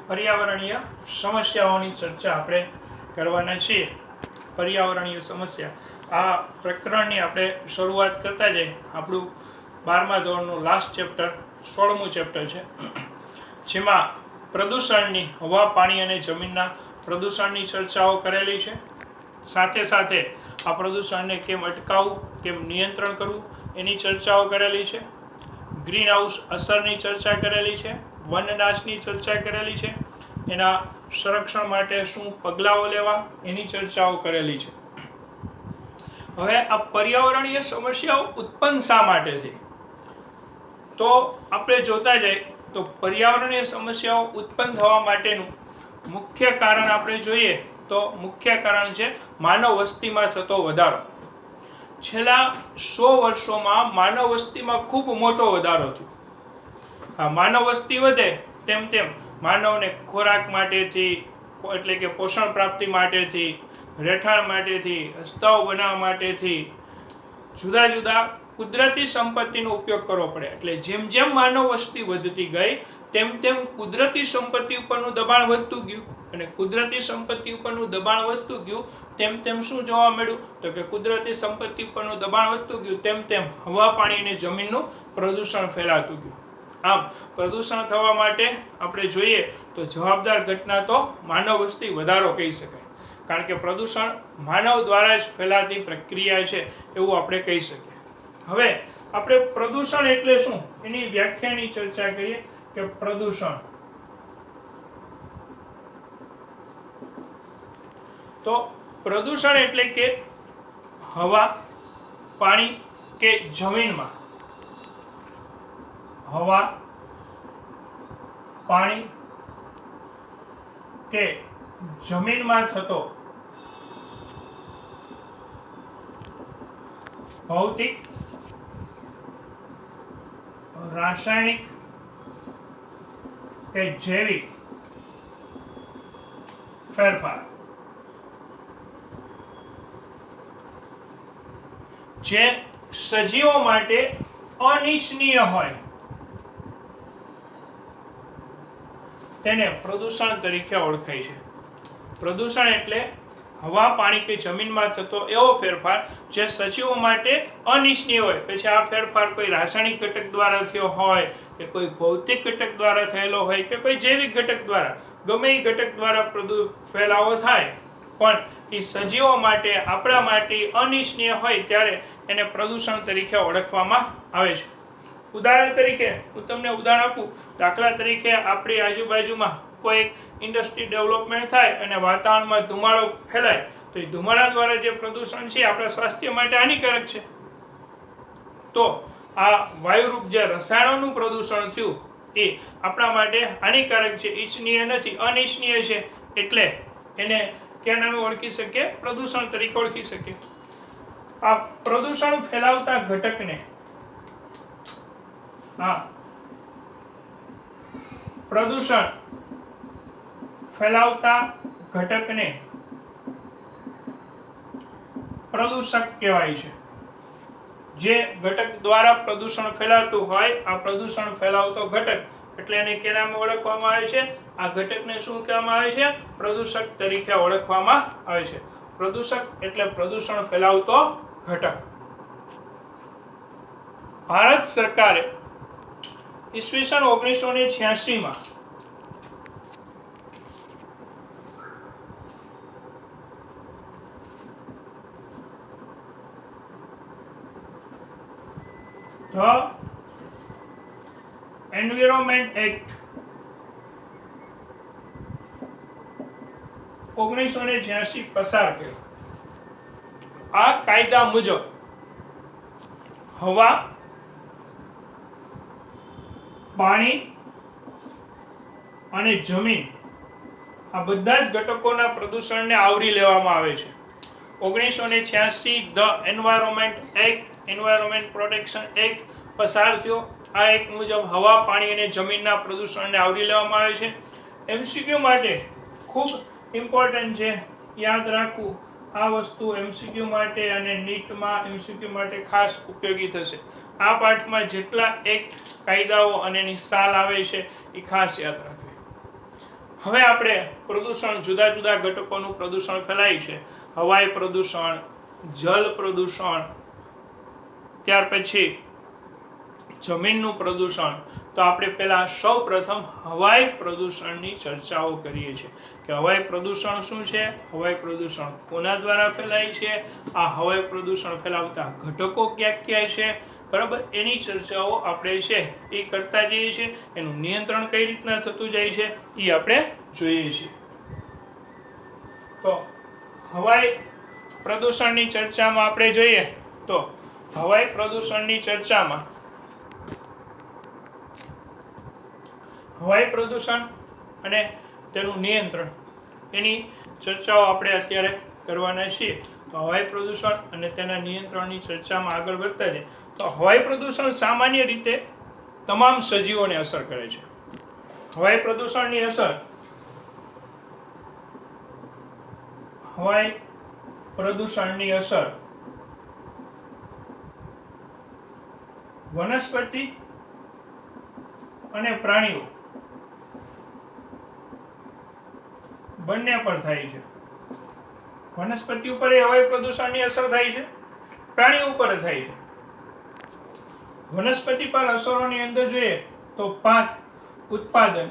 પર્યાવરણીય સમસ્યાઓની ચર્ચા આપણે કરવાના છીએ. પર્યાવરણીય સમસ્યા આ પ્રકરણની આપણે શરૂઆત કરતા જઈએ. આપણું 12મા ધોરણનું લાસ્ટ ચેપ્ટર 16મું ચેપ્ટર છે, જેમાં પ્રદૂષણની હવા, પાણી અને જમીનના પ્રદૂષણની ચર્ચાઓ કરેલી છે. સાથે સાથે આ પ્રદૂષણને કેમ અટકાવવું, કેમ નિયંત્રણ કરવું એની ચર્ચાઓ કરેલી છે. ગ્રીન હાઉસ અસરની ચર્ચા કરેલી છે. વનનાશની ચર્ચા કરેલી છે. એના સંરક્ષણ માટે શું પગલાઓ લેવા એની ચર્ચાઓ કરેલી છે. હવે આ પર્યાવરણીય સમસ્યાઓ ઉત્પન્ન શા માટે થઈ, તો આપણે જોતા જઈએ તો પર્યાવરણીય સમસ્યાઓ ઉત્પન્ન થવા માટેનું મુખ્ય કારણ આપણે જોઈએ તો મુખ્ય કારણ છે માનવ વસ્તીમાં થતો વધારો. છેલ્લા 100 વર્ષોમાં માનવ વસ્તીમાં ખૂબ મોટો વધારો થયો. આ માનવ વસ્તી વધે તેમ તેમ માનવને ખોરાક માટેથી, એટલે કે પોષણ પ્રાપ્તિ માટેથી, રહેઠાણ માટેથી, રસ્તાઓ બનાવવા માટેથી જુદા જુદા કુદરતી સંપત્તિનો ઉપયોગ કરવો પડે. એટલે જેમ જેમ માનવ વસ્તી વધતી ગઈ તેમ તેમ કુદરતી સંપત્તિ ઉપરનું દબાણ વધતું ગયું, અને કુદરતી સંપત્તિ ઉપરનું દબાણ વધતું ગયું તેમ તેમ શું જોવા મળ્યું, તો કે કુદરતી સંપત્તિ ઉપરનું દબાણ વધતું ગયું તેમ તેમ હવા, પાણી અને જમીનનું પ્રદૂષણ ફેલાતું ગયું. આમ પ્રદૂષણ થવા માટે આપણે જોઈએ તો જવાબદાર ઘટના તો માનવ વસ્તી વધારો કહી શકાય, કારણ કે પ્રદૂષણ માનવ દ્વારા જ ફેલાતી પ્રક્રિયા છે એવું આપણે કહી શકીએ. હવે આપણે પ્રદૂષણ એટલે શું એની વ્યાખ્યાની ચર્ચા કરીએ કે પ્રદૂષણ તો પ્રદૂષણ એટલે કે હવા, પાણી કે જમીનમાં હવા, પાણી કે જમીનમાં થતો ભૌતિક, રાસાયણિક કે જૈવિક ફેરફાર જે સજીવો માટે અનિચ્છનીય હોય તેને પ્રદૂષણ તરીકે ઓળખાય છે. પ્રદૂષણ એટલે હવા, પાણી કે જમીનમાં થતો એવો ફેરફાર જે સજીવો માટે અનિચ્છનીય હોય. પછી આ ફેરફાર કોઈ રાસાયણિક ઘટક દ્વારા થયો હોય કે કોઈ ભૌતિક ઘટક દ્વારા થયેલો હોય કે કોઈ જૈવિક ઘટક દ્વારા, ગમે એ ઘટક દ્વારા ફેલાવો થાય, પણ એ સજીવો માટે, આપણા માટે અનિચ્છનીય હોય ત્યારે એને પ્રદૂષણ તરીકે ઓળખવામાં આવે છે. ઉદાહરણ તરીકે હું તમને ઉદાહરણ આપું. દાખલા તરીકે આપણી આજુબાજુમાં કોઈ ઇન્ડસ્ટ્રી ડેવલપમેન્ટ થાય અને વાતાવરણમાં ધુમાડો ફેલાય તો એ ધુમાડા દ્વારા જે પ્રદૂષણ છે આપણા સ્વાસ્થ્ય માટે હાનિકારક છે. તો આ વાયુરૂપ જે રસાયણોનું પ્રદૂષણ થયું એ આપણા માટે હાનિકારક છે, ઈચ્છનીય નથી, અનિચ્છનીય છે. એટલે એને કયા નામે ઓળખી શકીએ? પ્રદૂષણ તરીકે ઓળખી શકીએ. આ પ્રદૂષણ ફેલાવતા ઘટકને પ્રદૂષણ ફેલાવતા ઘટકને પ્રદૂષક કહેવાય છે. જે ઘટક દ્વારા પ્રદૂષણ ફેલાતું હોય, આ પ્રદૂષણ ફેલાવતો ઘટક, એટલે એને કે નામે ઓળખવામાં આવે છે? આ ઘટકને શું કહેવામાં આવે છે? પ્રદૂષક તરીકે ઓળખવામાં આવે છે. પ્રદૂષક એટલે પ્રદૂષણ ફેલાવતો ઘટક. ભારત સરકારે ઈસવીસન 1986માં ધ એન્વાયરમેન્ટ એક્ટ 1986 પસાર કર્યો. આ કાયદા મુજબ હવા, પાણી અને જમીન આ બધા જ ઘટકોના પ્રદૂષણને આવરી લેવામાં આવે છે. 1986 the environment act, environment protection act પસાર થયો. આ એક્ટ મુજબ હવા, પાણી અને જમીનના પ્રદૂષણને આવરી લેવામાં આવે છે. એમસીક્યુ માટે ખૂબ ઇમ્પોર્ટન્ટ છે, યાદ રાખવું. આ વસ્તુ એમસીક્યુ માટે અને નીટમાં એમસીક્યુ માટે ખાસ ઉપયોગી થશે. આ પાઠમાં જેટલા એક્ટ, કાયદાઓ અને એની સાલ આવે છે એ ખાસ યાદ રાખવી. હવે આપણે પ્રદૂષણ, જુદા જુદા ઘટકોનું પ્રદૂષણ ફેલાય છે. હવાઈ પ્રદૂષણ, જલ પ્રદૂષણ, ત્યાર પછી જમીનનું પ્રદૂષણ. તો આપણે પહેલા સૌ પ્રથમ હવાઈ પ્રદૂષણની ચર્ચાઓ કરીએ છીએ કે હવાઈ પ્રદૂષણ શું છે, હવાઈ પ્રદૂષણ કોના દ્વારા ફેલાય છે, આ હવાઈ પ્રદૂષણ ફેલાવતા ઘટકો ક્યાં ક્યાં છે, બરાબર, એની ચર્ચાઓ આપણે છે એ કરતા જઈએ છીએ. એનું નિયંત્રણ કઈ રીતના થતું જાય છે એ આપણે જોઈએ છીએ. તો હવાઈ પ્રદૂષણની ચર્ચામાં આપણે જોઈએ તો હવાઈ પ્રદૂષણની ચર્ચામાં હવાઈ પ્રદૂષણ અને તેનું નિયંત્રણ એની ચર્ચાઓ આપણે અત્યારે કરવાના છીએ. તો હવાઈ પ્રદૂષણ અને તેના નિયંત્રણની ચર્ચામાં આગળ વધતા જઈએ તો હવાઈ પ્રદૂષણ સામાન્ય રીતે તમામ સજીવોને અસર કરે છે. હવાઈ પ્રદૂષણની અસર હવાઈ પ્રદૂષણની અસર વનસ્પતિ અને પ્રાણીઓ બંને પર થાય છે. વનસ્પતિ ઉપર એ હવાઈ પ્રદૂષણની અસર થાય છે, પ્રાણીઓ ઉપર થાય છે. વનસ્પતિ પર અસરોની અંદર જોઈએ તો પાક ઉત્પાદન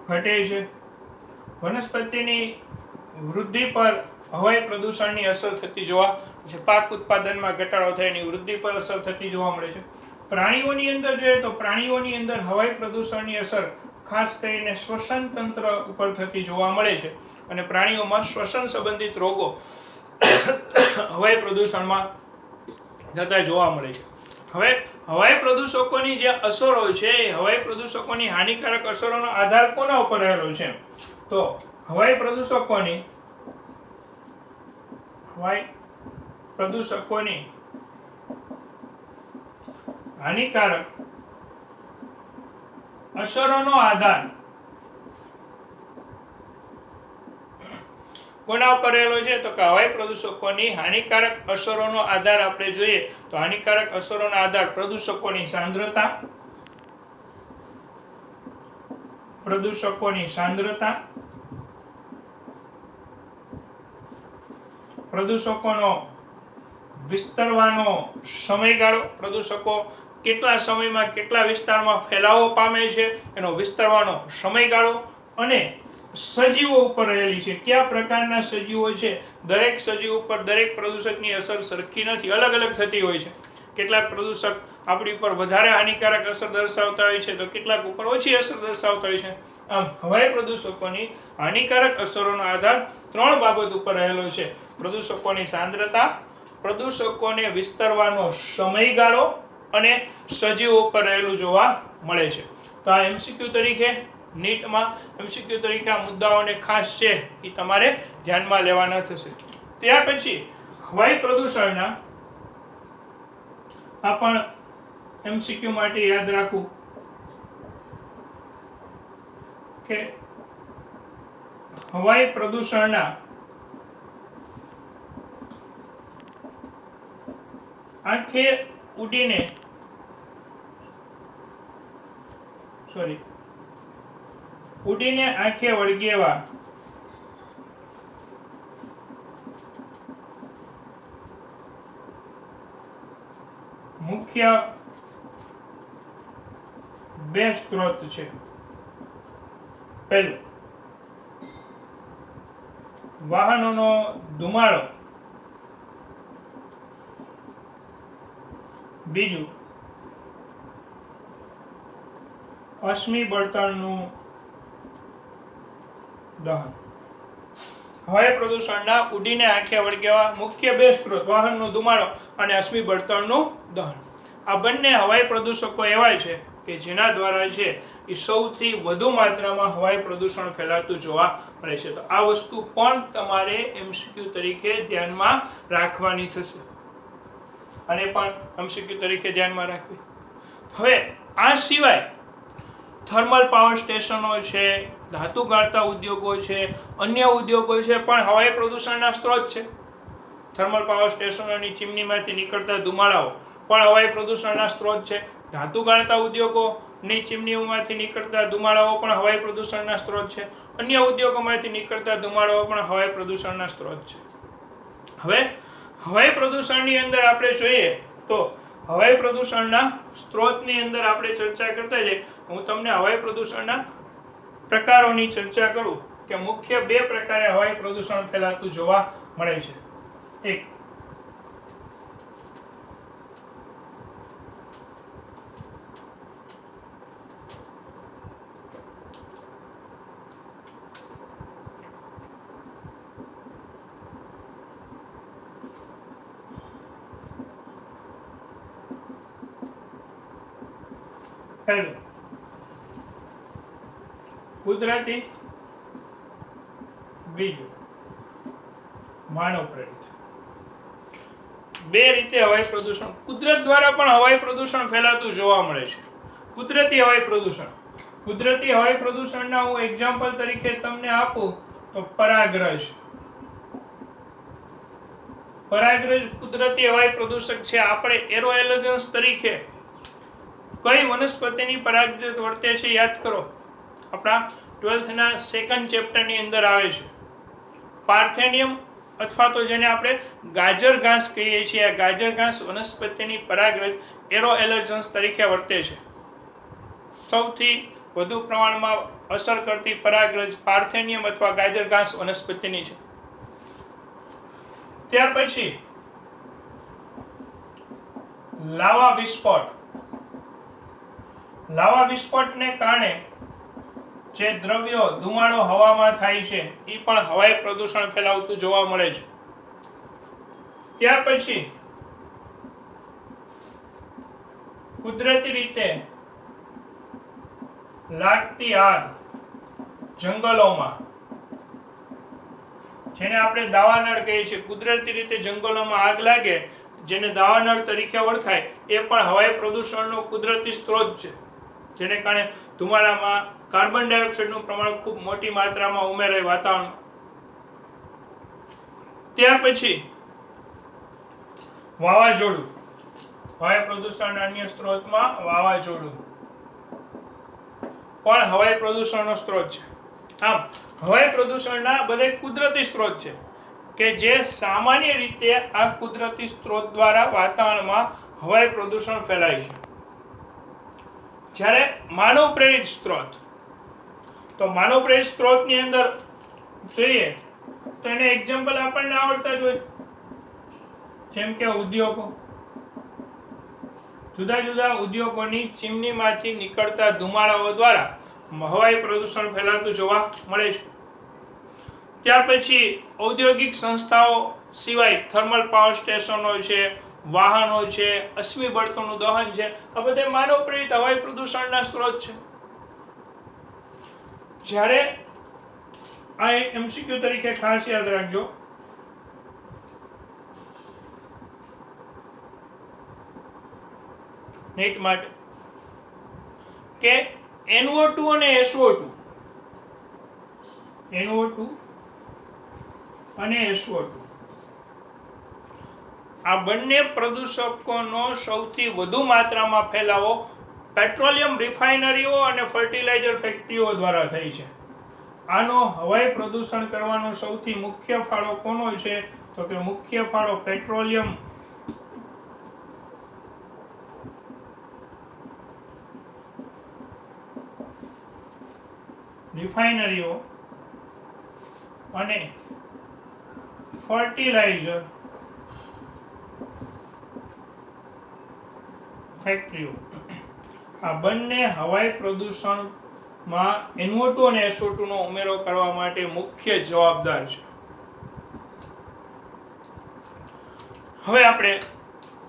ઘટે છે. વનસ્પતિની વૃદ્ધિ પર હવાઈ પ્રદૂષણની અસર થતી જોવા છે. પાક ઉત્પાદનમાં ઘટાડો થાય, એની વૃદ્ધિ પર અસર થતી જોવા મળે છે. પ્રાણીઓની અંદર જોઈએ તો પ્રાણીઓની અંદર હવાઈ પ્રદૂષણની અસર ખાસ કરીને શ્વસન તંત્ર ઉપર થતી જોવા મળે છે અને પ્રાણીઓમાં શ્વસન સંબંધિત રોગો હવાઈ પ્રદૂષણમાં થતા જોવા મળે છે. હવે હવાઈ પ્રદૂષકોની જે અસરો છે એ હવાઈ પ્રદૂષકોની હાનિકારક અસરોનો આધાર કોના ઉપર રહેલો છે? તો હવાઈ પ્રદૂષકોની હાનિકારક અસરોનો આધાર કોના ઉપર રહેલો છે? તો કે હવાઈ પ્રદૂષકોની હાનિકારક અસરોનો આધાર આપણે જોઈએ તો હાનિકારક અસરોનો આધાર પ્રદૂષકોની સાંદ્રતા, પ્રદૂષકોનો વિસ્તરવાનો સમયગાળો, પ્રદૂષકો કેટલા સમયમાં કેટલા વિસ્તારમાં ફેલાવો પામે છે એનો વિસ્તરવાનો સમયગાળો, અને સજીવો ઉપર રહેલી છે, કયા પ્રકારના સજીવો છે. દરેક સજીવ ઉપર દરેક પ્રદૂષકની અસર સરખી નથી, અલગ અલગ થતી હોય છે. કેટલાક પ્રદૂષક આપણી ઉપર વધારે હાનિકારક અસર દર્શાવતા હોય છે તો કેટલાક ઉપર ઓછી અસર દર્શાવતા હોય છે. આમ હવાઈ પ્રદૂષકોની હાનિકારક અસરોનો આધાર 3 બાબત ઉપર રહેલો છે: પ્રદૂષકોની સાંદ્રતા, પ્રદૂષકોને વિસ્તરવાનો સમયગાળો અને સજીવો ઉપર રહેલું જોવા મળે છે. તો આ MCQ તરીકે નીટમાં MCQ તરીકે આ મુદ્દાઓને ખાસ છે એ તમારે ધ્યાનમાં લેવાના થશે. ત્યાર પછી હવાઈ પ્રદૂષણના આ પણ MCQ માટે યાદ રાખવું કે હવાઈ પ્રદૂષણના આંખે ઉડીને આંખે વળગેવા મુખ્ય 2 સ્ત્રોત છે. પહેલું, વાહનોનો ધુમાડો. બીજું, અશ્મિ બળતણનું દહન. હવાઈ પ્રદૂષણના ઉડીને આંખે વળગેવા મુખ્ય 2 સ્ત્રોત વાહનનો ધુમાડો અને અશ્મિ બળતણનું દહન. આ બંને હવાઈ પ્રદૂષકો એવા છે કે જેના દ્વારા છે એ સૌથી વધુ માત્રામાં હવાઈ પ્રદૂષણ ફેલાતું જોવા મળે છે. તો આ વસ્તુ પણ તમારે MCQ તરીકે ધ્યાનમાં રાખવાની થશે અને પણ MCQ તરીકે ધ્યાનમાં રાખવી. હવે આ સિવાય થર્મલ પાવર સ્ટેશનો છે, ધાતુ ગાળતા ઉદ્યોગો છે, અન્ય ઉદ્યોગો છે પણ હવાઈ પ્રદૂષણના સ્ત્રોત છે. થર્મલ પાવર સ્ટેશનોની ચીમનીમાંથી નીકળતા ધુમાડાઓ પણ હવાઈ પ્રદૂષણના સ્ત્રોત છે. ધાતુ ગાળતા ઉદ્યોગો ની ચીમનીઓમાંથી નીકળતા ધુમાડાઓ પણ હવાઈ પ્રદૂષણના સ્ત્રોત છે. અન્ય ઉદ્યોગોમાંથી નીકળતા ધુમાડાઓ પણ હવાઈ પ્રદૂષણના સ્ત્રોત છે. હવે હવાઈ પ્રદૂષણની અંદર આપણે જોઈએ તો હવાઈ પ્રદૂષણના સ્ત્રોતની અંદર આપણે ચર્ચા કરતા જઈએ. હું તમને હવાઈ પ્રદૂષણના પ્રકારોની ચર્ચા કરું કે મુખ્ય 2 પ્રકારે હવાઈ પ્રદૂષણ ફેલાતું જોવા મળે છે. એક પહેલું કુદરતી, બીજું માનવ પ્રેરિત. 2 રીતે હવાઈ પ્રદૂષણ કુદરત દ્વારા પણ હવાઈ પ્રદૂષણ ફેલાતું જોવા મળે છે. કુદરતી હવાઈ પ્રદૂષણ, કુદરતી હવાઈ પ્રદૂષણના હું એક્ઝામ્પલ તરીકે તમને આપું તો પરાગરજ. પરાગરજ કુદરતી હવાઈ પ્રદૂષક છે. આપણે એરો એલર્જન્સ તરીકે કઈ વનસ્પતિની પરાગરજ વર્તે છે યાદ કરો. આપણા 12th ના 2nd ચેપ્ટરની અંદર આવે છે. પાર્થેનિયમ અથવા તો જેને આપણે ગાજર ઘાસ કહીએ છીએ, આ ગાજર ઘાસ વનસ્પતિની પરાગરજ એરો એલર્જન્સ તરીકે વર્તે છે. સૌથી વધુ પ્રમાણમાં અસર કરતી પરાગરજ પાર્થેનિયમ અથવા ગાજર ઘાસ વનસ્પતિની છે. ત્યાર પછી લાવા વિસ્ફોટ. લાવા વિસ્ફોટને કારણે જે દ્રવ્યો ધુમાડો હવામાં થાય છે એ પણ હવાઈ પ્રદૂષણ ફેલાવતું જોવા મળે છે. ત્યાર પછી કુદરતી રીતે લાગતી આગ જંગલોમાં, જેને આપણે દાવાનળ કહીએ છીએ. કુદરતી રીતે જંગલોમાં આગ લાગે જેને દાવાનળ તરીકે ઓળખાય, એ પણ હવાઈ પ્રદૂષણનો કુદરતી સ્ત્રોત છે. જેને કારણે ધુમાડામાં કાર્બન ડાયોક્સાઇડનું પ્રમાણ ખૂબ મોટી માત્રામાં ઉમેરાય વાતાવરણ. ત્યાર પછી વાવાઝોડું. હવાઈ પ્રદૂષણના અન્ય સ્ત્રોતમાં વાવાઝોડું પણ હવાઈ પ્રદૂષણનો સ્ત્રોત છે. આમ હવાઈ પ્રદૂષણના બધા કુદરતી સ્ત્રોત છે કે જે સામાન્ય રીતે આ કુદરતી સ્ત્રોત દ્વારા વાતાવરણમાં હવાઈ પ્રદૂષણ ફેલાય છે. જ્યારે માનવ પ્રેરિત સ્ત્રોત, તો માનવ પ્રેરિત સ્ત્રોતની અંદર જોઈએ તો એને એક્ઝામ્પલ આપણને આવડતા જ હોય, જેમ કે ઉદ્યોગો. જુદા જુદા ઉદ્યોગોની ચીમનીમાંથી નીકળતા ધુમાડાઓ દ્વારા હવાઈ પ્રદૂષણ ફેલાતું જોવા મળે છે. ત્યાર પછી ઔદ્યોગિક સંસ્થાઓ સિવાય થર્મલ પાવર સ્ટેશનો છે, વાહનો છે, અશ્મિ બળતણનું દહન છે, આ બધા માનવ પ્રેરિત હવાઈ પ્રદૂષણના સ્ત્રોત છે. જ્યારે આ એક એમસીક્યુ તરીકે ખાસ યાદ રાખજો, નીટ માટે, કે NO2 અને SO2, NO2 અને SO2 આ બંને પ્રદૂષકોનો સૌથી વધુ માત્રામાં ફેલાવો પેટ્રોલિયમ રિફાઇનરીઓ અને ફર્ટિલાઇઝર ફેક્ટરીઓ દ્વારા થઈ છે. આનો હવાઈ પ્રદૂષણ કરવાનો સૌથી મુખ્ય ફાળો કોનો છે? તો કે મુખ્ય ફાળો પેટ્રોલિયમ રિફાઇનરીઓ અને ફર્ટિલાઇઝર ફેક્ટરીઓ, આ બંને હવાઈ પ્રદૂષણમાં NO2 અને SO2 નો ઉમેરો કરવા માટે મુખ્ય જવાબદાર છે. હવે આપણે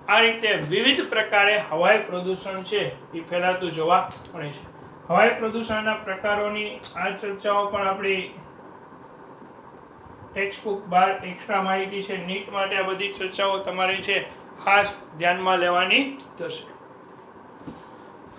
આ રીતે વિવિધ પ્રકારે હવાઈ પ્રદૂષણ છે એ ફેલાતું જોવા મળે છે. હવાઈ પ્રદૂષણના પ્રકારોની આ ચર્ચાઓ પણ આપણી ટેક્સ્ટ બુક 12 એક્સ્ટ્રા માહિતી છે. નીટ માટે આ બધી ચર્ચાઓ તમારે છે ખાસ ધ્યાનમાં લેવાની થશે.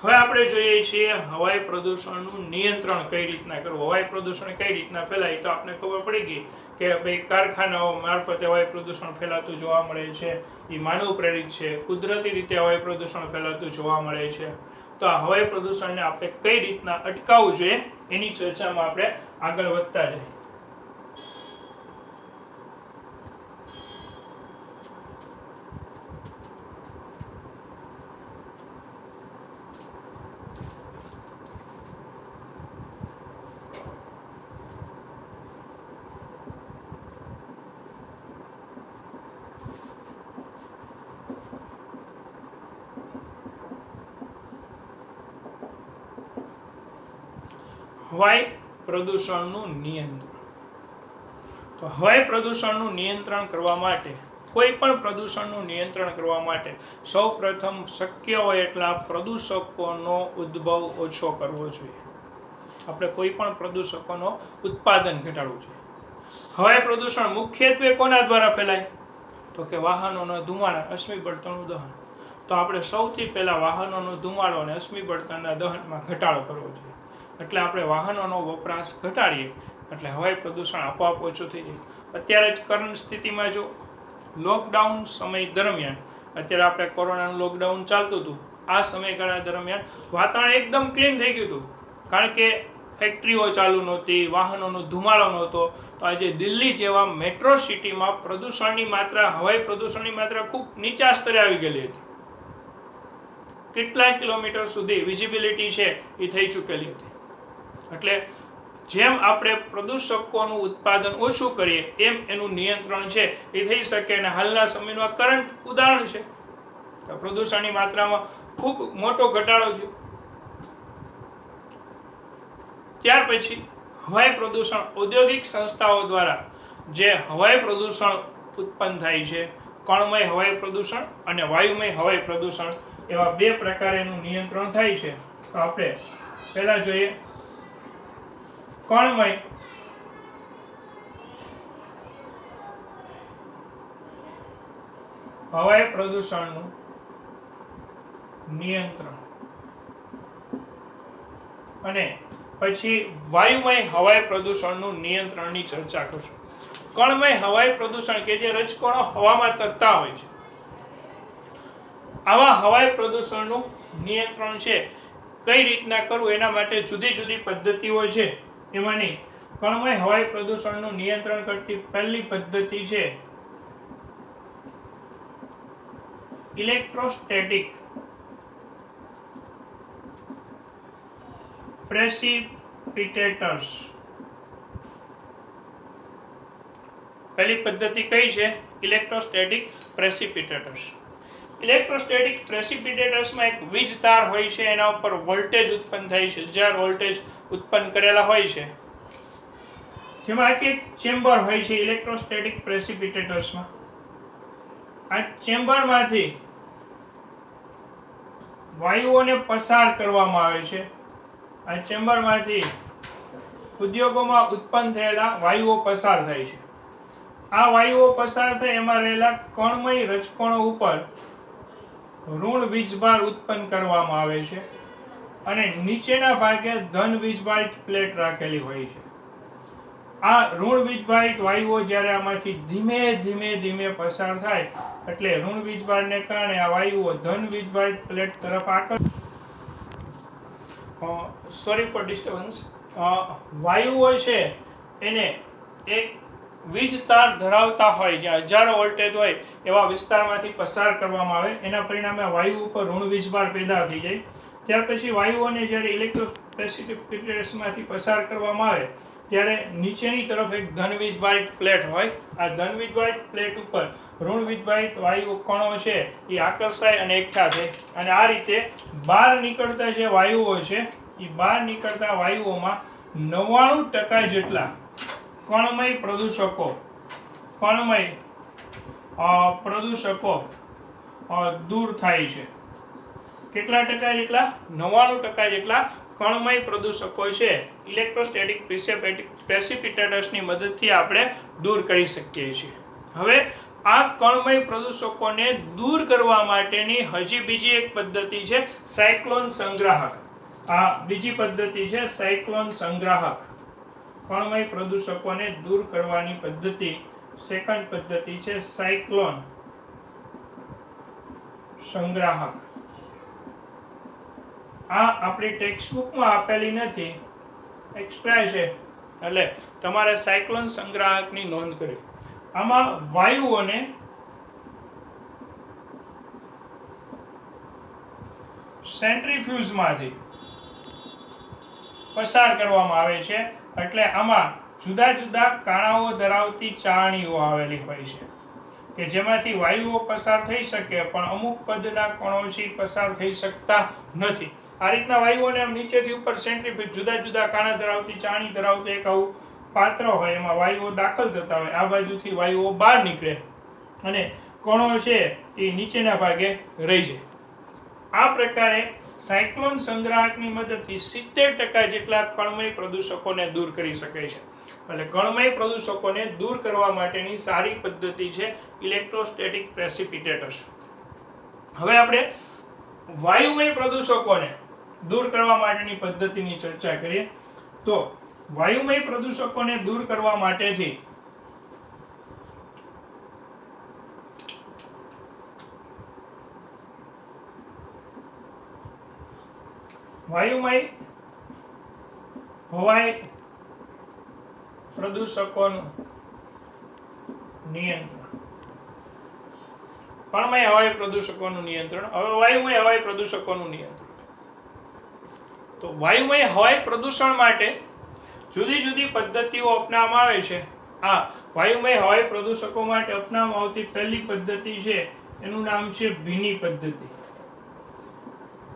હવે આપણે જોઈએ છીએ હવાઈ પ્રદૂષણનું નિયંત્રણ કઈ રીતના કરવું. હવાઈ પ્રદૂષણ કઈ રીતના ફેલાય, તો આપણે ખબર પડી ગઈ કે ભાઈ કારખાનાઓ મારફતે હવાઈ પ્રદૂષણ ફેલાતું જોવા મળે છે, એ માનવ પ્રેરિત છે. કુદરતી રીતે હવાઈ પ્રદૂષણ ફેલાતું જોવા મળે છે. તો આ હવાઈ પ્રદૂષણને આપણે કઈ રીતના અટકાવવું જોઈએ એની ચર્ચામાં આપણે આગળ વધતા જઈએ. હવાઈ પ્રદૂષણનું નિયંત્રણ. તો હવાઈ પ્રદૂષણનું નિયંત્રણ કરવા માટે, કોઈ પણ પ્રદૂષણનું નિયંત્રણ કરવા માટે સૌપ્રથમ શક્ય હોય એટલા પ્રદૂષકોનો ઉદ્ભવ ઓછો કરવો જોઈએ. આપણે કોઈ પણ પ્રદૂષકોનો ઉત્પાદન ઘટાડવું જોઈએ. હવાઈ પ્રદૂષણ મુખ્યત્વે કોના દ્વારા ફેલાય? તો કે વાહનોના ધુમાડા, અશ્મિ બળતણનું દહન. તો આપણે સૌથી પહેલાં વાહનોનો ધુમાડો અને અશ્મિ બળતણના દહનમાં ઘટાડો કરવો જોઈએ. એટલે આપણે વાહનોનો વપરાશ ઘટાડીએ એટલે હવાઈ પ્રદૂષણ આપોઆપ ઓછું થઈ જાય. અત્યારે જ કરંટ સ્થિતિમાં જો લોકડાઉન સમય દરમિયાન, અત્યારે આપણે કોરોનાનું લોકડાઉન ચાલતું હતું, આ સમયગાળા દરમિયાન વાતાવરણ એકદમ ક્લીન થઈ ગયું હતું. કારણ કે ફેક્ટરીઓ ચાલુ નહોતી, વાહનોનો ધુમાડો નહોતો. તો આજે દિલ્હી જેવા મેટ્રો સિટીમાં પ્રદૂષણની માત્રા, હવાઈ પ્રદૂષણની માત્રા ખૂબ નીચા સ્તરે આવી ગયેલી હતી. કેટલાય કિલોમીટર સુધી વિઝિબિલિટી છે એ થઈ ચૂકેલી હતી. એટલે જેમ આપણે પ્રદૂષકોનું ઉત્પાદન ઓછું કરીએ એમ એનું નિયંત્રણ છે એ થઈ શકે. અને હાલના સમયનું આ કરંટ ઉદાહરણ છે. પ્રદૂષણની માત્રામાં ખૂબ મોટો ઘટાડો થયો. ત્યાર પછી હવાઈ પ્રદૂષણ, ઔદ્યોગિક સંસ્થાઓ દ્વારા જે હવાઈ પ્રદૂષણ ઉત્પન્ન થાય છે, કણમય હવાઈ પ્રદૂષણ અને વાયુમય હવાઈ પ્રદૂષણ, એવા બે પ્રકારે એનું નિયંત્રણ થાય છે. તો આપણે પહેલા જોઈએ કણમય હવાઈ પ્રદૂષણનું નિયંત્રણ અને પછી વાયુમય હવાઈ પ્રદૂષણનું નિયંત્રણની ચર્ચા કરશું. કણમય હવાઈ પ્રદૂષણ કે જે રજકણો હવામાં તરતા હોય છે, આવા હવાઈ પ્રદૂષણનું નિયંત્રણ છે કઈ રીતના કરવું એના માટે જુદી જુદી પદ્ધતિઓ છે. એમાંની કણમય હવાઈ પ્રદૂષણનું નિયંત્રણ કરતી પહેલી પદ્ધતિ છે ઇલેક્ટ્રોસ્ટેટિક પ્રેસિપિટેટર્સ. પહેલી પદ્ધતિ કઈ છે? ઇલેક્ટ્રોસ્ટેટિક પ્રેસિપિટેટર્સ. ઇલેક્ટ્રોસ્ટેટિક પ્રેસિપિટેટર્સમાં એક વીજ તાર હોય છે, એના ઉપર વોલ્ટેજ ઉત્પન્ન થાય છે, 1000 વોલ્ટેજ ઉત્પન્ન કરેલા હોય છે. જેમાં આખી એક ચેમ્બર હોય છે ઇલેક્ટ્રોસ્ટેટિક પ્રેસિપિટેટર્સમાં. આ ચેમ્બરમાંથી વાયુઓને પસાર કરવામાં આવે છે. આ ચેમ્બરમાંથી ઉદ્યોગોમાં ઉત્પન્ન થયેલા વાયુઓ પસાર થાય છે. આ વાયુઓ પસાર થાય એમાં રહેલા કણમય રજકણો ઉપર ઋણ વીજભાર ઉત્પન્ન કરવામાં આવે છે અને નીચેના ભાગે ધન વીજભારિત પ્લેટ રાખેલી હોય છે. આ ઋણ વીજભારિત વાયુઓ જ્યારે આમાંથી ધીમે ધીમે ધીમે પસાર થાય એટલે ઋણ વીજભારને કારણે આ વાયુઓ ધન વીજભારિત પ્લેટ તરફ સોરી ફોર ડિસ્ટર્બન્સ. વાયુઓ છે એને એક વીજ તાર ધરાવતા હોય, જ્યાં હજારો વોલ્ટેજ હોય એવા વિસ્તારમાંથી પસાર કરવામાં આવે. એના પરિણામે વાયુ ઉપર ઋણ વીજભાર પેદા થઈ જાય. ત્યાર પછી વાયુઓને જ્યારે ઇલેક્ટ્રોસ્ટેટિકમાંથી પસાર કરવામાં આવે ત્યારે નીચેની તરફ એક ધન વીજભારિત પ્લેટ હોય. આ ધન વીજભારિત પ્લેટ ઉપર ઋણ વીજભારિત વાયુ કણો છે એ આકર્ષાય અને એકઠા થાય. અને આ રીતે બહાર નીકળતા જે વાયુઓ છે એ બહાર નીકળતા વાયુઓમાં 99% જેટલા કણમય પ્રદૂષકો દૂર થાય છે. કેટલા ટકા જેટલા? 99% જેટલા કણમય પ્રદૂષકો છે ઇલેક્ટ્રોસ્ટેટિક પ્રેસિપિટેટર્સની મદદથી આપણે દૂર કરી શકીએ છીએ. હવે આ કણમય પ્રદૂષકોને દૂર કરવા માટેની હજી બીજી એક પદ્ધતિ છે સાયક્લોન સંગ્રાહક. આ બીજી પદ્ધતિ છે સાયક્લોન સંગ્રાહક. કણમય પ્રદૂષકોને દૂર કરવાની પદ્ધતિ, સેકન્ડ પદ્ધતિ છે સાયક્લોન સંગ્રાહક. આ આપણી ટેક્સ્ટ બુકમાં આપેલી નથી, એક્સ્ટ્રા છે, એટલે તમારે સાયક્લોન સંગ્રાહકની નોંધ કરી. આમાં વાયુઓને સેન્ટ્રીફ્યુઝમાંથી પસાર કરવામાં આવે છે, એટલે આમાં જુદા જુદા કાણાઓ ધરાવતી ચાળણીઓ આવેલી હોય છે કે જેમાંથી વાયુઓ પસાર થઈ શકે, પણ અમુક કદના કણોથી પસાર થઈ શકતા નથી. આ રીતના વાયુઓને નીચેથી ઉપર સેન્ટ્રીફ્યુજ જુદા જુદા કાણા ધરાવતી ચાળણી ધરાવતું એક આવું પાત્ર હોય, એમાં વાયુઓ દાખલ થતા હોય, આ બાજુથી વાયુઓ બહાર નીકળે અને કણો છે એ નીચેના ભાગે રહી જાય. આ પ્રકારે સાયક્લોન સંગ્રાહકની મદદથી 70% જેટલા કણમય પ્રદૂષકોને દૂર કરી શકાય છે. એટલે કણમય પ્રદૂષકોને દૂર કરવા માટેની સારી પદ્ધતિ છે ઇલેક્ટ્રોસ્ટેટિક પ્રેસિપિટેટર્સ. હવે આપણે વાયુમય પ્રદૂષકોને દૂર કરવા માટેની પદ્ધતિની ચર્ચા કરીએ. તો વાયુમય પ્રદૂષકોને દૂર કરવા માટેથી વાયુમય હવાઈ પ્રદૂષકોનું નિયંત્રણ. કણમય હવાઈ પ્રદૂષકોનું નિયંત્રણ. હવે વાયુમય હવાઈ પ્રદૂષકોનું નિયંત્રણ. તો વાયુમય હવાઈ પ્રદૂષણ માટે જુદી જુદી પદ્ધતિઓ અપનાવવામાં આવે છે. આ વાયુમય હવાઈ પ્રદૂષકો માટે અપનાવવામાં આવતી પહેલી પદ્ધતિ છે એનું નામ છે ભીની પદ્ધતિ.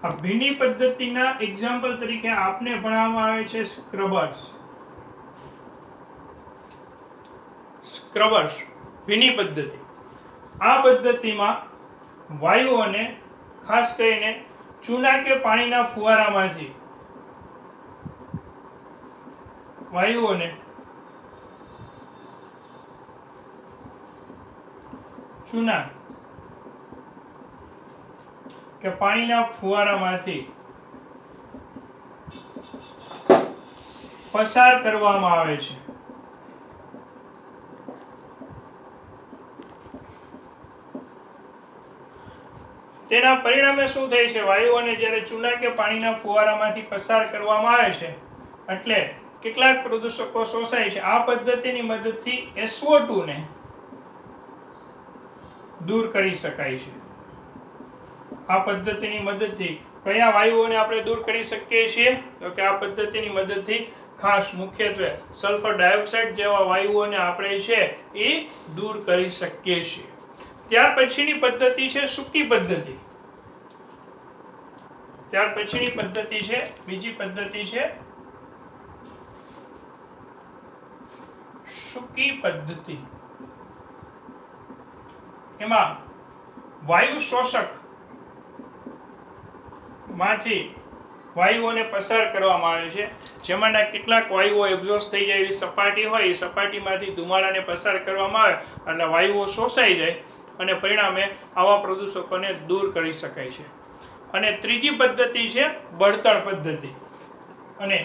આ ભીની પદ્ધતિના એક્ઝામ્પલ તરીકે આપને ભણાવવામાં આવે છે સ્ક્રબર્સ. ભીની પદ્ધતિ. આ પદ્ધતિમાં વાયુઓને ખાસ કરીને ચૂના કે પાણીના ફુવારામાંથી વાયુઓને ચૂના કે પાણીના ફુવારામાંથી પસાર કરવામાં આવે છે. તેના પરિણામે શું થાય છે? વાયુઓને જ્યારે ચૂના કે પાણીના ફુવારામાંથી પસાર કરવામાં આવે છે એટલે કેટલાક પ્રદૂષકો શોષાય છે. આ પદ્ધતિની મદદથી SO2 ને દૂર કરી શકાય છે. આ પદ્ધતિની મદદથી કયા વાયુઓને આપણે દૂર કરી શકીએ છીએ? તો કે આ પદ્ધતિની મદદથી ખાસ મુખ્યત્વે સલ્ફર ડાયોક્સાઇડ જેવા વાયુઓને આપણે છે એ દૂર કરી શકીએ છીએ. ત્યાર પછીની પદ્ધતિ છે સૂકી પદ્ધતિ. ત્યાર પછીની પદ્ધતિ છે બીજી પદ્ધતિ છે સૂકી પદ્ધતિ. એમાં વાયુ શોષક માંથી વાયુઓને પસાર કરવામાં આવે છે, જેમાંના કેટલાક વાયુઓ એબ્ઝોર્બ થઈ જાય એવી સપાટી હોય, એ સપાટીમાંથી ધુમાડાને પસાર કરવામાં આવે એટલે વાયુઓ શોષાઈ જાય અને પરિણામે આવા પ્રદૂષકોને દૂર કરી શકાય છે. અને ત્રીજી પદ્ધતિ છે બળતણ પદ્ધતિ. અને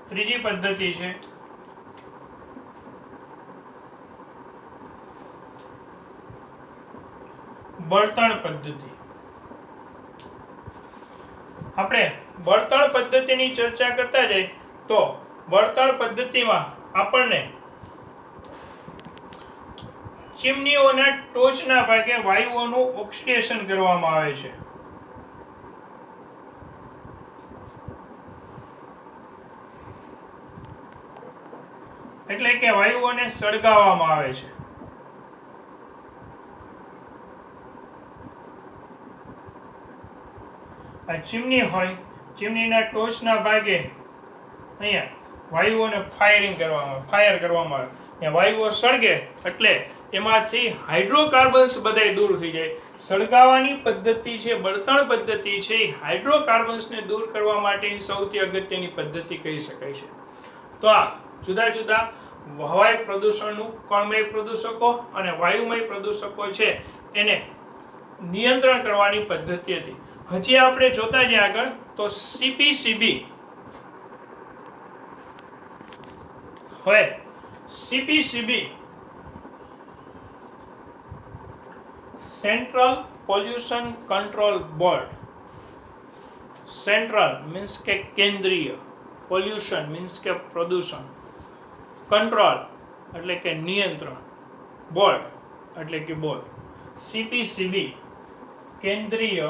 ત્રીજી પદ્ધતિ છે બળતણ પદ્ધતિ. આપણે બળતણ પદ્ધતિની ચર્ચા કરતા જઈએ તો બળતણ પદ્ધતિમાં આપણને ચીમનીઓના ટોચના ભાગે વાયુઓનું ઓક્સિડેશન કરવામાં આવે છે. એટલે કે વાયુઓને સળગાવવામાં આવે છે. આ ચીમની હોય, ચીમનીના ટોચના ભાગે અહીંયા વાયુઓને ફાયર કરવામાં આવે. ત્યાં વાયુઓ સળગે એટલે એમાંથી હાઇડ્રોકાર્બન્સ બધાય દૂર થઈ જાય. સળગાવવાની પદ્ધતિ છે બળતણ પદ્ધતિ છે, એ હાઇડ્રોકાર્બન્સને દૂર કરવા માટેની સૌથી અગત્યની પદ્ધતિ કહી શકાય છે. તો આ જુદા જુદા હવાઈ પ્રદૂષણનું કણમય પ્રદૂષકો અને વાયુમય પ્રદૂષકો છે એને નિયંત્રણ કરવાની પદ્ધતિ હતી. હજી આપણે જોતા જઈએ આગળ તો CPCB. હવે CPCB central pollution control board. Central means કે કેન્દ્રીય, પોલ્યુશન મીન્સ કે પ્રદૂષણ, કંટ્રોલ એટલે કે નિયંત્રણ, બોર્ડ એટલે કે બોર્ડ. CPCB કેન્દ્રીય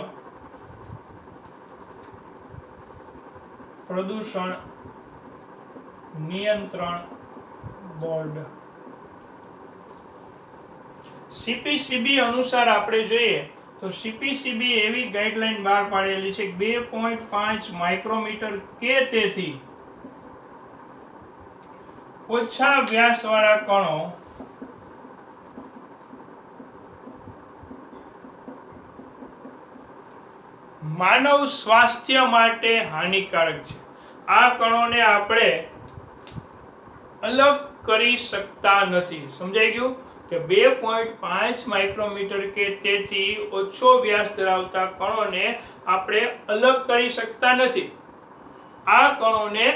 પ્રદૂષણ નિયંત્રણ બોર્ડ. CPCB અનુસાર આપણે જોઈએ તો CPCB એવી ગાઈડલાઈન બહાર પાડેલી છે કે 2.5 માઇક્રોમીટર કે તેથી ઓછા વ્યાસવાળા કણો માનવ સ્વાસ્થ્ય માટે હાનિકારક છે. આ કણોને આપણે અલગ કરી શકતા નથી. સમજાઈ ગયું કે 2.5 માઇક્રોમીટર કે તેથી ઓછો વ્યાસ ધરાવતા કણોને આપણે અલગ કરી શકતા નથી. આ કણોને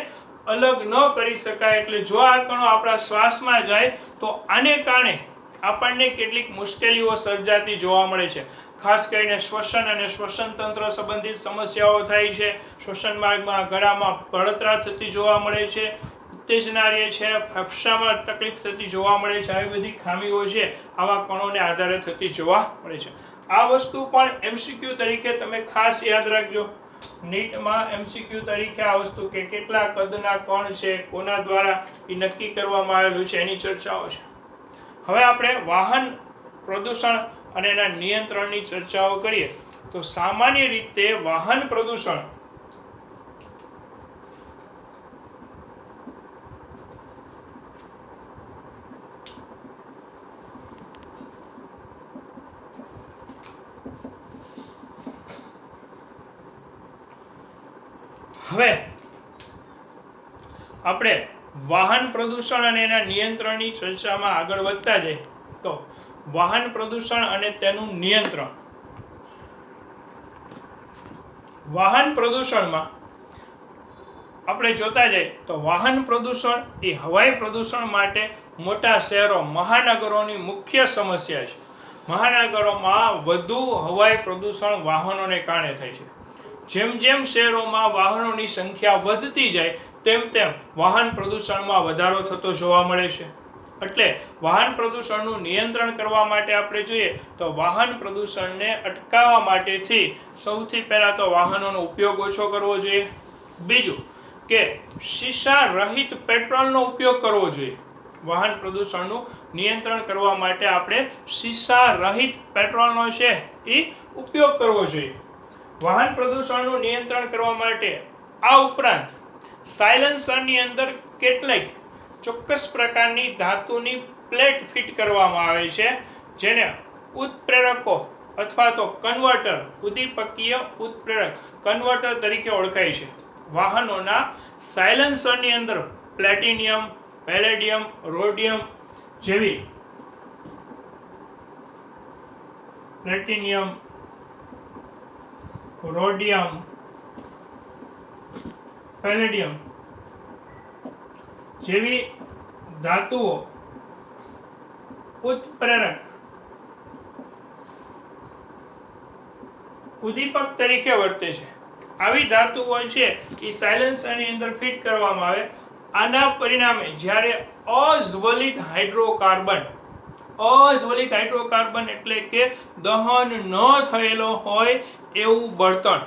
અલગ ન કરી શકાય એટલે જો આ કણો આપણા શ્વાસમાં જાય તો આને કારણે આપણને કેટલીક મુશ્કેલીઓ સર્જાતી જોવા મળે છે. ખાસ કરીને શ્વસન અને શ્વસન તંત્ર સંબંધિત સમસ્યાઓ થાય છે. શ્વસન માર્ગમાં ગળામાં બળતરા થતી જોવા મળે છે, ઉત્તેજના રહે છે, ફેફસામાં તકલીફ થતી જોવા મળે છે. આવી બધી ખામીઓ છે આવા કણોને આધારે થતી જોવા મળે છે. આ વસ્તુ પણ MCQ તરીકે તમે ખાસ યાદ રાખજો. નીટમાં MCQ તરીકે આ વસ્તુ કે કેટલા કદના કણ છે, કોના દ્વારા એ નક્કી કરવામાં આવેલું છે, એની ચર્ચાઓ છે. હવે આપણે વાહન પ્રદૂષણ અને એના નિયંત્રણની ચર્ચાઓ કરીએ તો સામાન્ય રીતે વાહન પ્રદૂષણ હવે આપણે વાહન પ્રદૂષણ અને એના નિયંત્રણની ચર્ચામાં આગળ વધતા જઈએ તો વાહન પ્રદૂષણ અને તેનું નિયંત્રણ. વાહન પ્રદૂષણમાં આપણે જોતા જઈએ તો વાહન પ્રદૂષણ એ હવાઈ પ્રદૂષણ માટે મોટા શહેરો મહાનગરોની મુખ્ય સમસ્યા છે. મહાનગરોમાં વધુ હવાઈ પ્રદૂષણ વાહનોને કારણે થાય છે. જેમ જેમ શહેરોમાં વાહનોની સંખ્યા વધતી જાય તેમ તેમ વાહન પ્રદૂષણમાં વધારો થતો જોવા મળે છે. એટલે વાહન પ્રદૂષણનું નિયંત્રણ કરવા માટે આપણે જોઈએ તો વાહન પ્રદૂષણને અટકાવવા માટેથી સૌથી પહેલાં તો વાહનોનો ઉપયોગ ઓછો કરવો જોઈએ. બીજું કે શીશા રહિત પેટ્રોલનો ઉપયોગ કરવો જોઈએ. વાહન પ્રદૂષણનું નિયંત્રણ કરવા માટે આપણે શીશા રહિત પેટ્રોલનો છે એ ઉપયોગ કરવો જોઈએ. વાહન પ્રદૂષણનું નિયંત્રણ કરવા માટે આ ઉપરાંત સાયલેન્સરની અંદર કેટલીક ચોક્કસ પ્રકારની ધાતુની પ્લેટ ફિટ કરવામાં આવે છે જેને ઉત્પ્રેરકો અથવા તો કન્વર્ટર, ઉદ્દીપકીય ઉત્પ્રેરક કન્વર્ટર તરીકે ઓળખાય છે. વાહનોના સાયલેન્સરની અંદર પ્લેટિનિયમ, પેલેડિયમ, રોડિયમ જેવી પ્લેટિનિયમ, રોડિયમ, પેલેડિયમ જેવી ધાતુઓ ઉત્પ્રેરક ઉદ્દીપક તરીકે વર્તે છે. આવી ધાતુઓ છે એ સાયલેન્સરની અંદર ફિટ કરવામાં આવે. આના પરિણામે જ્યારે અજ્વલિત હાઇડ્રોકાર્બન એટલે કે દહન ન થયેલો હોય એવું બળતણ,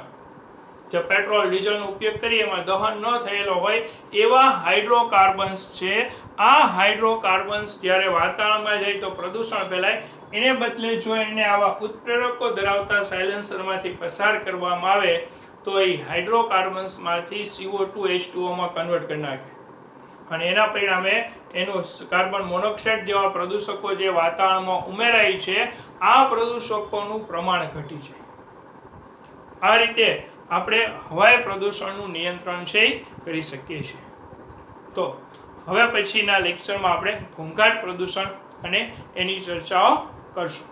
જે પેટ્રોલ ડીઝલનો ઉપયોગ કરીએ એમાં દહન ન થયેલો હોય એવા હાઇડ્રોકાર્બન્સ છે. આ હાઇડ્રોકાર્બન્સ જ્યારે વાતાવરણમાં જાય તો પ્રદૂષણ ફેલાય. એને બદલે જો એને આવા ઉત્પ્રેરકો ધરાવતા સાયલેન્સરમાંથી પસાર કરવામાં આવે તો એ હાઇડ્રોકાર્બન્સમાંથી CO2 H2O માં કન્વર્ટ કરી નાખે અને એના પરિણામે એનું કાર્બન મોનોક્સાઇડ જેવા પ્રદૂષકો જે વાતાવરણમાં ઉમેરાય છે આ પ્રદૂષકોનું પ્રમાણ ઘટી જાય. આ રીતે આપણે હવાઈ પ્રદૂષણનું નિયંત્રણ છે એ કરી શકીએ છીએ. તો હવે પછીના લેક્ચરમાં આપણે ઘોંઘાટ પ્રદૂષણ અને એની ચર્ચાઓ કરશું.